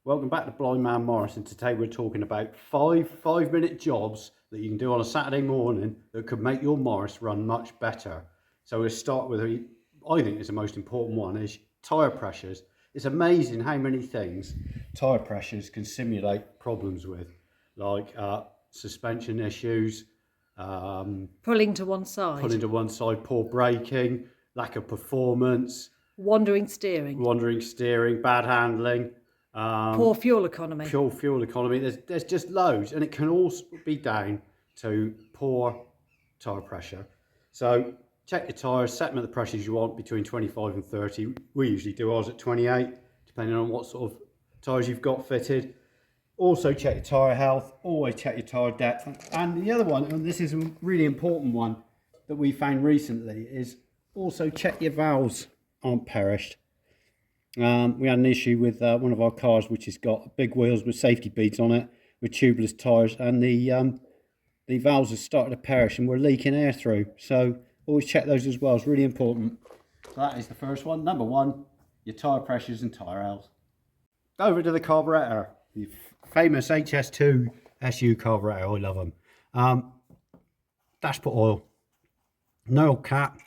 Welcome back to Blind Man Morris, and today we're talking about five-minute jobs that you can do on a Saturday morning that could make your Morris run much better. So we'll start with, I think is the most important one, is tyre pressures. It's amazing how many things tyre pressures can simulate problems with, like suspension issues, pulling to one side, poor braking, lack of performance, wandering steering, bad handling, poor fuel economy. There's just loads, and it can also be down to poor tyre pressure. So check your tyres, set them at the pressures you want between 25 and 30. We usually do ours at 28, depending on what sort of tyres you've got fitted. Also check your tyre health, always check your tyre depth. And the other one, and this is a really important one that we found recently, is also check your valves aren't perished. We had an issue with one of our cars which has got big wheels with safety beads on it, with tubeless tyres, and the valves have started to perish and we're leaking air through. So always check those as well. It's really important. So that is the first one. Number one, your tyre pressures and tyre health. Over to the carburetor. The famous HS2 SU carburetor. I love them. Dashport oil. No cap.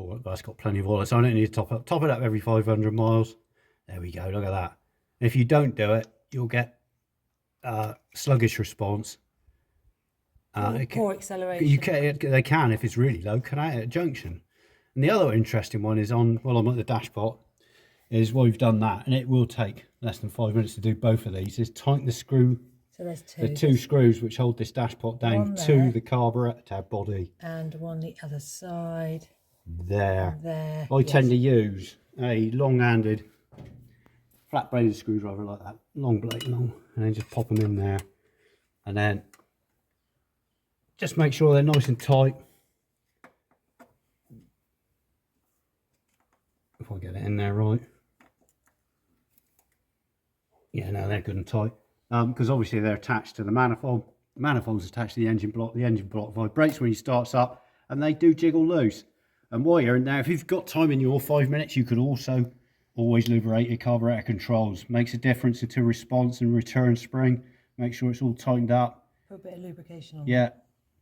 Oh, that's got plenty of oil, so I don't need to top it up every 500 miles. There we go, look at that. If you don't do it, you'll get sluggish response. Poor acceleration. They can, if it's really low, cut out at a junction. And the other interesting one is on, well, I'm at the dashpot, is we've done that, and it will take less than 5 minutes to do both of these, is tighten the screw. So there's the two screws which hold this dashpot down to the carburetor body. And one the other side. There. I tend to use a long-handed, flat-bladed screwdriver like that, long blade, and then just pop them in there, and then just make sure they're nice and tight. If I get it in there right. Yeah, no, they're good and tight, because obviously they're attached to the manifold. The manifold's attached to the engine block. The engine block vibrates when he starts up, and they do jiggle loose. And while you're in there, if you've got time in your 5 minutes, you could also always lubricate your carburetor controls. Makes a difference to response and return spring. Make sure it's all tightened up. Put a bit of lubrication on. Yeah,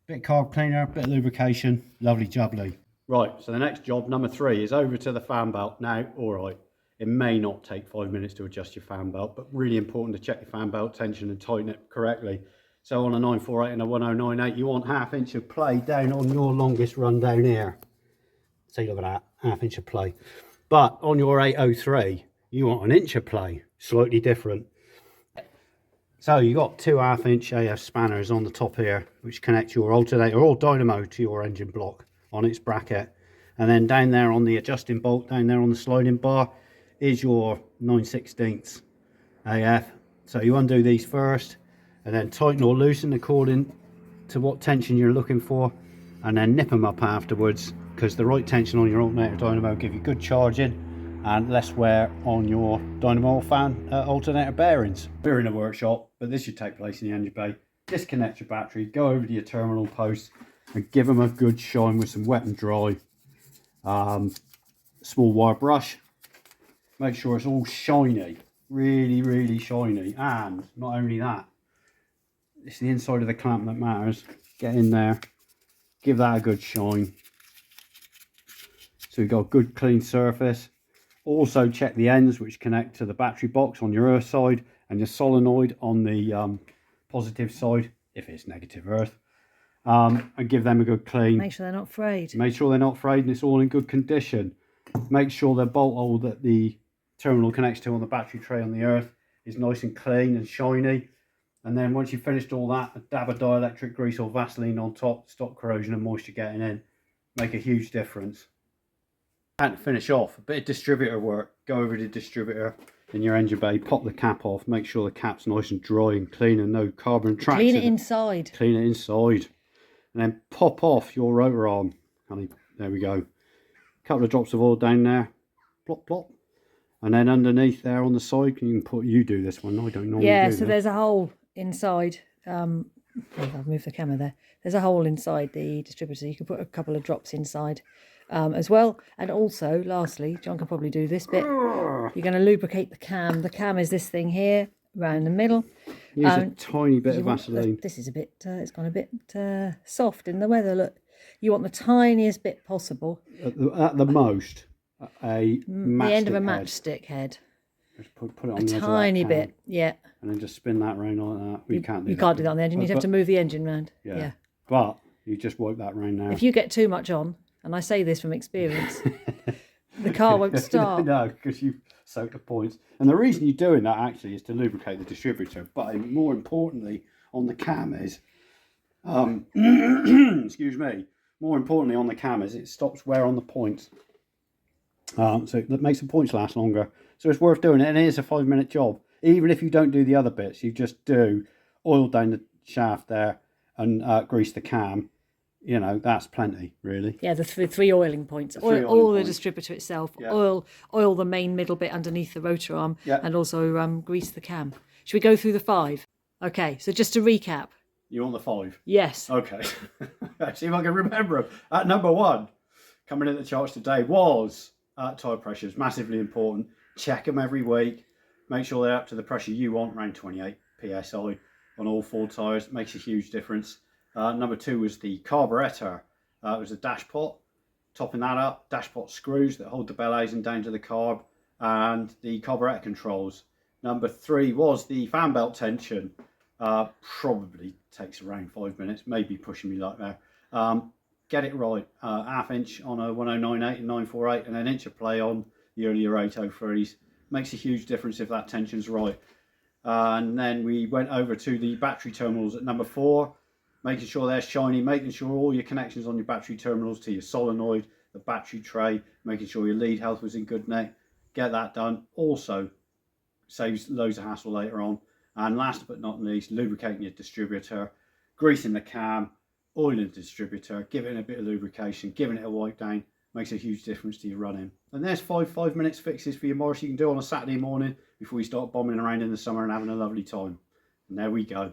bit of carb cleaner, bit of lubrication, lovely jubbly. Right, so the next job, number 3, is over to the fan belt. Now, all right, it may not take 5 minutes to adjust your fan belt, but really important to check your fan belt tension and tighten it correctly. So on a 948 and a 1098, you want 1/2 inch of play down on your longest run down here. So look at that, 1/2 inch of play. But on your 803, you want 1 inch of play, slightly different. So you got 2 1/2 inch AF spanners on the top here, which connect your alternator or dynamo to your engine block on its bracket. And then down there on the adjusting bolt, down there on the sliding bar, is your 9/16 AF. So you undo these first, and then tighten or loosen according to what tension you're looking for, and then nip them up afterwards, because the right tension on your alternator dynamo will give you good charging and less wear on your dynamo fan alternator bearings. We're in a workshop, but this should take place in the engine bay. Disconnect your battery, go over to your terminal post and give them a good shine with some wet and dry small wire brush. Make sure it's all shiny, really shiny. And not only that, it's the inside of the clamp that matters. Get in there, give that a good shine. So we've got a good clean surface. Also check the ends which connect to the battery box on your earth side, and your solenoid on the positive side, if it's negative earth, and give them a good clean. Make sure they're not frayed. Make sure they're not frayed and it's all in good condition. Make sure the bolt hole that the terminal connects to on the battery tray on the earth is nice and clean and shiny. And then once you've finished all that, a dab of dielectric grease or Vaseline on top, stop corrosion and moisture getting in. Make a huge difference. And to finish off, a bit of distributor work. Go over to the distributor in your engine bay, pop the cap off, make sure the cap's nice and dry and clean and no carbon tracks. Clean it inside. Clean it inside. And then pop off your rotor arm. Honey, there we go. Couple of drops of oil down there. Plop, plop. And then underneath there on the side, you can put, you do this one, I don't normally do so that. there's a hole inside. I've moved the camera there. There's a hole inside the distributor. You can put a couple of drops inside as well. And also, lastly, John can probably do this bit. You're going to lubricate the cam. The cam is this thing here. around the middle. Use a tiny bit You of want Vaseline. this is a bit, it's gone a bit soft in the weather. Look, you want the tiniest bit possible. At the most, a The end of a matchstick head. matchstick head. Just put it on A the edge of that tiny can, bit, yeah. and then just spin that round like that. You can't do You that. can't do that on the engine. You'd have to move the engine round. Yeah. But you just wipe that round now. If you get too much on, and I say this from experience, the car won't start. No, because you've soaked the points. And the reason you're doing that actually is to lubricate the distributor. But more importantly, on the cam is, excuse me, more importantly on the cam is it stops wear on the points. So that makes the points last longer. So it's worth doing it. And it is a 5-minute job. Even if you don't do the other bits, you just do oil down the shaft there and grease the cam. You know, that's plenty, really. Yeah, the three oiling points. Oil the distributor itself. Yeah. Oil the main middle bit underneath the rotor arm. Yeah. And also grease the cam. Should we go through the 5? Okay, so just to recap. You want the 5? Yes. Okay. Let's see if I can remember them. At number 1, coming in the charts today was tyre pressures. Massively important. Check them every week. Make sure they're up to the pressure you want, around 28 psi on all 4 tyres. It makes a huge difference. Number 2 was the carburettor. It was a dash pot. Topping that up, dash pot screws that hold the bell housing down to the carb, and the carburettor controls. Number 3 was the fan belt tension. Probably takes around 5 minutes, maybe pushing me like that. Get it right. Half inch on a 1098 and 948, and an inch of play on the earlier 803s. Makes a huge difference if that tension's right. And then we went over to the battery terminals at number 4. Making sure they're shiny, making sure all your connections on your battery terminals to your solenoid, the battery tray, making sure your lead health was in good nick. Get that done. Also saves loads of hassle later on. And last but not least, lubricating your distributor, greasing the cam, oiling the distributor, giving it a bit of lubrication, giving it a wipe down, makes a huge difference to your running. And there's 5 minutes fixes for your Morris you can do on a Saturday morning before you start bombing around in the summer and having a lovely time. And there we go.